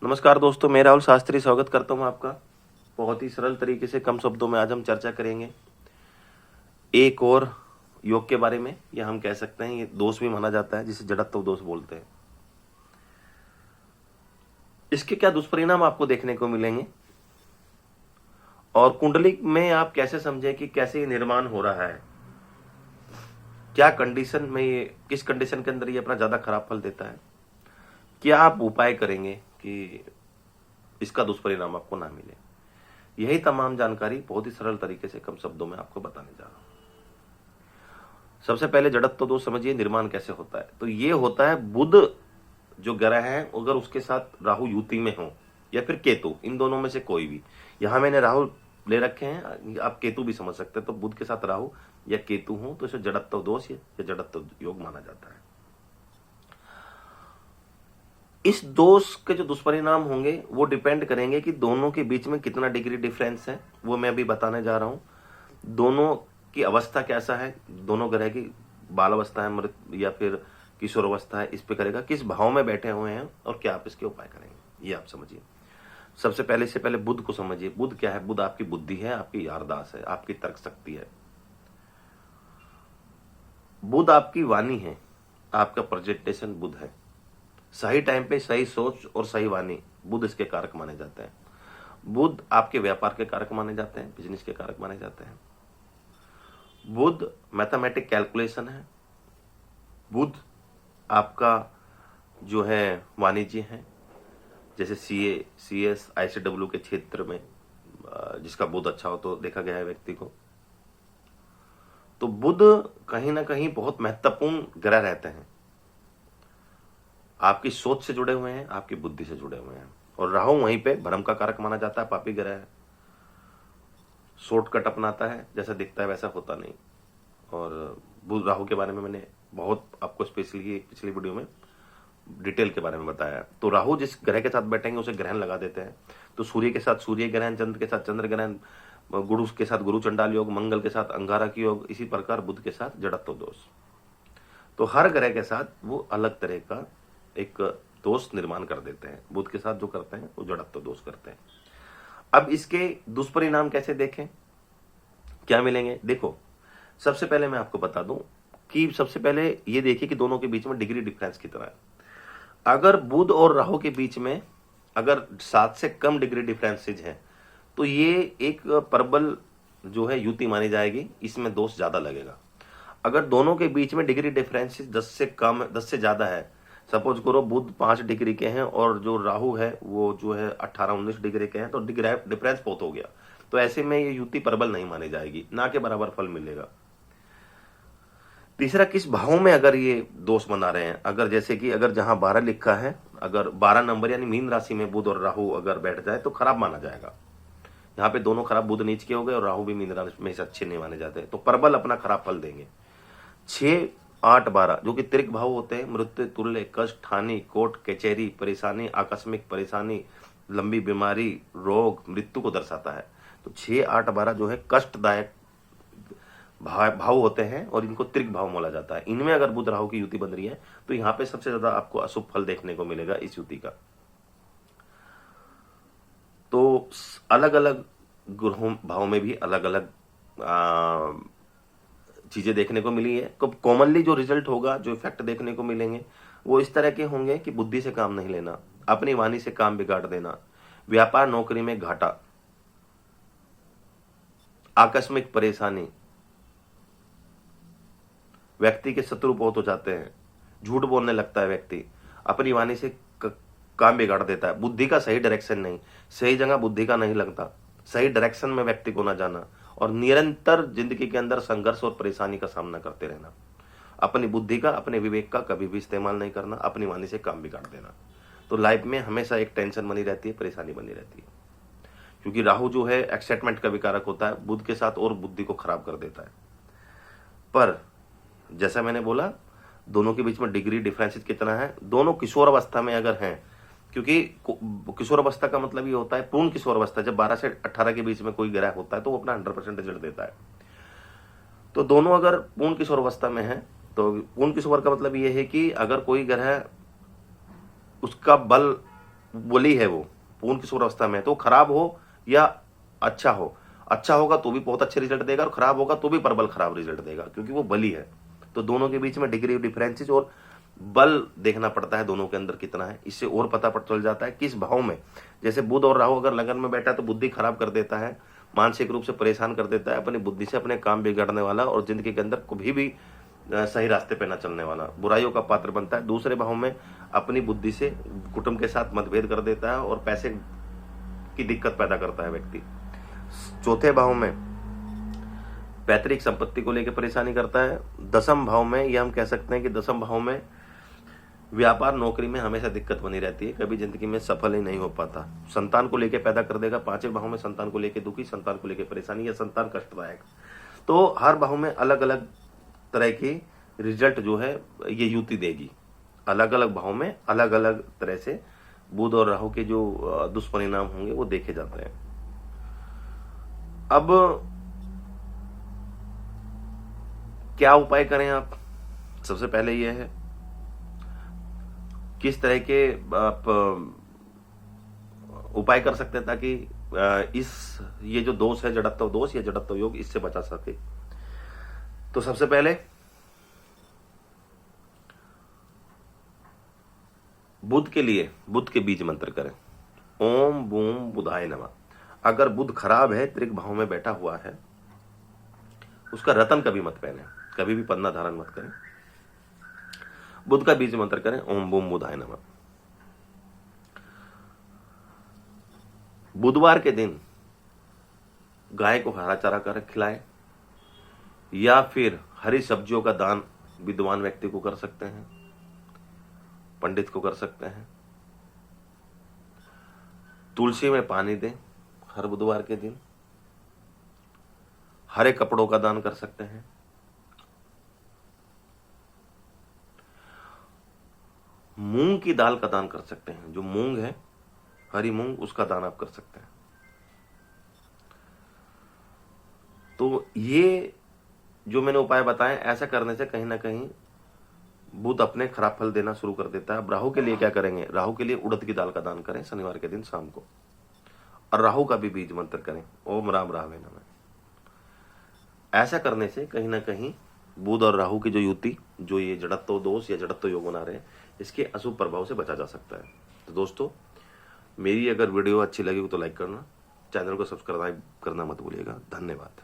नमस्कार दोस्तों, मैं राहुल शास्त्री स्वागत करता हूं आपका। बहुत ही सरल तरीके से कम शब्दों में आज हम चर्चा करेंगे एक और योग के बारे में, या हम कह सकते हैं ये दोष भी माना जाता है जिसे जड़त्व दोष बोलते हैं। इसके क्या दुष्परिणाम आपको देखने को मिलेंगे और कुंडली में आप कैसे समझें कि कैसे ये निर्माण हो रहा है, क्या कंडीशन में ये, किस कंडीशन के अंदर ये अपना ज्यादा खराब फल देता है, क्या आप उपाय करेंगे कि इसका दुष्परिणाम आपको ना मिले। यही तमाम जानकारी बहुत ही सरल तरीके से कम शब्दों में आपको बताने जा रहा हूं। सबसे पहले जड़त्व दोष समझिए निर्माण कैसे होता है। तो ये होता है बुध जो ग्रह है, अगर उसके साथ राहु युति में हो या फिर केतु, इन दोनों में से कोई भी। यहां मैंने राहु ले रखे हैं, आप केतु भी समझ सकते हैं। तो बुध के साथ राहु या केतु हो तो इसे जड़त्व दोष या जड़त्व योग माना जाता है। इस दोष के जो दुष्परिणाम होंगे वो डिपेंड करेंगे कि दोनों के बीच में कितना डिग्री डिफरेंस है, वो मैं अभी बताने जा रहा हूं। दोनों की अवस्था कैसा है, दोनों ग्रह की बाल अवस्था है, मृत या फिर किशोर अवस्था है, इस पे करेगा किस भाव में बैठे हुए हैं और क्या आप इसके उपाय करेंगे, ये आप समझिए। सबसे पहले बुध को समझिए। बुध क्या है? बुध आपकी बुद्धि है, आपकी यारदाश्त है, आपकी तर्क शक्ति है। बुध आपकी वाणी है, आपका प्रेजेंटेशन बुध है। सही टाइम पे सही सोच और सही वाणी, बुध इसके कारक माने जाते हैं। बुध आपके व्यापार के कारक माने जाते हैं, बिजनेस के कारक माने जाते हैं। बुध मैथमेटिक कैलकुलेशन है। बुध आपका जो है वाणिज्य है, जैसे सीए, सीएस, आईसीडब्ल्यू के क्षेत्र में जिसका बुध अच्छा हो तो देखा गया है व्यक्ति को। तो बुध कहीं ना कहीं बहुत महत्वपूर्ण ग्रह रहते हैं, आपकी सोच से जुड़े हुए हैं, आपकी बुद्धि से जुड़े हुए हैं। और राहु वहीं पे भ्रम का कारक माना जाता है, पापी ग्रह है, शॉर्टकट अपनाता है, जैसा दिखता है वैसा होता नहीं। और बुध राहु के बारे में मैंने बहुत आपको स्पेशली पिछली वीडियो में डिटेल के बारे में बताया। तो राहु जिस ग्रह के साथ बैठेंगे उसे ग्रहण लगा देते हैं। तो सूर्य के साथ सूर्य ग्रहण, चंद्र के साथ चंद्र ग्रहण, गुरु के साथ गुरु चंडाल योग, मंगल के साथ अंगारक योग, इसी प्रकार बुध के साथ जड़त्व दोष। तो हर ग्रह के साथ वो अलग तरह का एक दोष निर्माण कर देते हैं। बुध के साथ जो करते हैं वो जड़त्व दोष करते हैं। अब इसके दुष्परिणाम कैसे देखें, क्या मिलेंगे? देखो, सबसे पहले मैं आपको बता दूं कि सबसे पहले ये देखिए कि दोनों के बीच में डिग्री डिफरेंस कितना है। अगर बुध और राहु के बीच में अगर 7 से कम डिग्री डिफरेंसेज है तो ये एक प्रबल जो है युति मानी जाएगी, इसमें दोष ज्यादा लगेगा। अगर दोनों के बीच में डिग्री डिफरेंसेज 10 से कम, 10 से ज्यादा है, सपोज करो बुध 5 डिग्री के हैं और जो राहु है वो जो है 18-19 डिग्री के हैं, तो डिफरेंस बहुत हो गया। तो ऐसे में ये युति प्रबल नहीं मानी जाएगी, ना के बराबर फल मिलेगा। तीसरा, किस भाव में अगर ये दोष बना रहे हैं, अगर जैसे कि अगर जहां 12 लिखा है, अगर 12 नंबर यानी मीन राशि में बुध और राहु अगर बैठ जाए तो खराब माना जाएगा। यहाँ पे दोनों खराब, बुध नीच के हो गए और राहु भी मीन राशि में से अच्छे नहीं माने जाते, तो प्रबल अपना खराब फल देंगे। 6, 8, 12 जो कि त्रिक भाव होते हैं, मृत्यु, तुल्य, कष्ट, हानि, कोर्ट कचहरी, परेशानी, आकस्मिक परेशानी, लंबी बीमारी, रोग, मृत्यु को दर्शाता है। तो 6, 8, 12 जो है कष्टदायक भाव होते हैं और इनको त्रिक भाव बोला जाता है। इनमें अगर बुध राहु की युति बन रही है तो यहाँ पे सबसे ज्यादा आपको अशुभ फल देखने को मिलेगा इस युति का। तो अलग अलग ग्रहों भाव में भी अलग अलग चीजें देखने को मिली है। कॉमनली जो रिजल्ट होगा, जो इफेक्ट देखने को मिलेंगे वो इस तरह के होंगे कि बुद्धि से काम नहीं लेना, अपनी वाणी से काम बिगाड़ देना, व्यापार नौकरी में घाटा, आकस्मिक परेशानी, व्यक्ति के शत्रु बहुत हो जाते हैं, झूठ बोलने लगता है व्यक्ति, अपनी वाणी से काम बिगाड़ देता है, बुद्धि का सही डायरेक्शन नहीं, सही जगह बुद्धि का नहीं लगता, सही डायरेक्शन में व्यक्ति को ना जाना, और निरंतर जिंदगी के अंदर संघर्ष और परेशानी का सामना करते रहना, अपनी बुद्धि का, अपने विवेक का कभी भी इस्तेमाल नहीं करना, अपनी वाणी से काम बिगाड़ देना। तो लाइफ में हमेशा एक टेंशन बनी रहती है, परेशानी बनी रहती है, क्योंकि राहु जो है एक्साइटमेंट का विकारक होता है, बुध के साथ और बुद्धि को खराब कर देता है। पर जैसा मैंने बोला, दोनों के बीच में डिग्री डिफरेंसेस कितना है, दोनों किशोर अवस्था में अगर हैं, क्योंकि किशोर अवस्था का मतलब ये होता है पूर्ण किशोर अवस्था। जब 12 से 18 के बीच में कोई ग्रह होता है तो वो अपना 100% रिजल्ट देता है। तो दोनों अगर पूर्ण किशोर अवस्था में है, तो पूर्ण किशोर का मतलब ये है कि अगर कोई ग्रह उसका बल बली है, वो पूर्ण किशोर अवस्था में है, तो खराब हो या अच्छा हो, अच्छा होगा तो भी बहुत अच्छे रिजल्ट देगा और खराब होगा तो भी प्रबल खराब रिजल्ट देगा, क्योंकि वो बली है। तो दोनों के बीच में डिग्री ऑफ डिफरेंसेस और बल देखना पड़ता है दोनों के अंदर कितना है, इससे और पता चल जाता है किस भाव में। जैसे बुध और राहु अगर लगन में बैठा तो बुद्धि खराब कर देता है, मानसिक रूप से परेशान कर देता है, अपनी बुद्धि से अपने काम बिगाड़ने वाला और जिंदगी के अंदर कभी भी सही रास्ते पे न चलने वाला, बुराइयों का पात्र बनता है। दूसरे भाव में अपनी बुद्धि से कुटुंब के साथ मतभेद कर देता है और पैसे की दिक्कत पैदा करता है व्यक्ति। चौथे भाव में पैतृक संपत्ति को लेकर परेशानी करता है। दसम भाव में यह हम कह सकते हैं कि दसम भाव में व्यापार नौकरी में हमेशा दिक्कत बनी रहती है, कभी जिंदगी में सफल ही नहीं हो पाता। संतान को लेकर पैदा कर देगा। पांचवें भाव में संतान को लेकर दुखी, संतान को लेकर परेशानी या संतान कष्टदायक। तो हर भाव में अलग अलग तरह की रिजल्ट जो है ये युति देगी। अलग अलग भाव में अलग अलग तरह से बुध और राहु के जो दुष्परिणाम होंगे वो देखे जाते हैं। अब क्या उपाय करें आप? सबसे पहले यह है किस तरह के आप उपाय कर सकते हैं ताकि ये जो दोष है, जड़त्व दोष या जड़त्व योग, इससे बचा सके। तो सबसे पहले बुध के लिए बुध के बीज मंत्र करें, ओम बूम बुधाय नमः। अगर बुध खराब है, त्रिक भाव में बैठा हुआ है, उसका रतन कभी मत पहने, कभी भी पन्ना धारण मत करें। बुध का बीज मंत्र करें, ओम बूम बुधाय नमः। बुधवार के दिन गाय को हरा चारा कर खिलाएं या फिर हरी सब्जियों का दान विद्वान व्यक्ति को कर सकते हैं, पंडित को कर सकते हैं। तुलसी में पानी दें हर बुधवार के दिन। हरे कपड़ों का दान कर सकते हैं। मूंग की दाल का दान कर सकते हैं। जो मूंग है, हरी मूंग, उसका दान आप कर सकते हैं। तो ये जो मैंने उपाय बताए, ऐसा करने से कहीं ना कहीं बुध अपने खराब फल देना शुरू कर देता है। अब राहु के लिए क्या करेंगे? राहु के लिए उड़द की दाल का दान करें शनिवार के दिन शाम को, और राहु का भी बीज मंत्र करें, ओम राम रावे नमः। ऐसा करने से कहीं ना कहीं बुध और राहु की जो युति, जो ये जड़त्व दोष या जड़त्व योग बना रहे हैं, इसके अशुभ प्रभाव से बचा जा सकता है। तो दोस्तों, मेरी अगर वीडियो अच्छी लगी हो तो लाइक करना, चैनल को सब्सक्राइब करना मत भूलिएगा। धन्यवाद।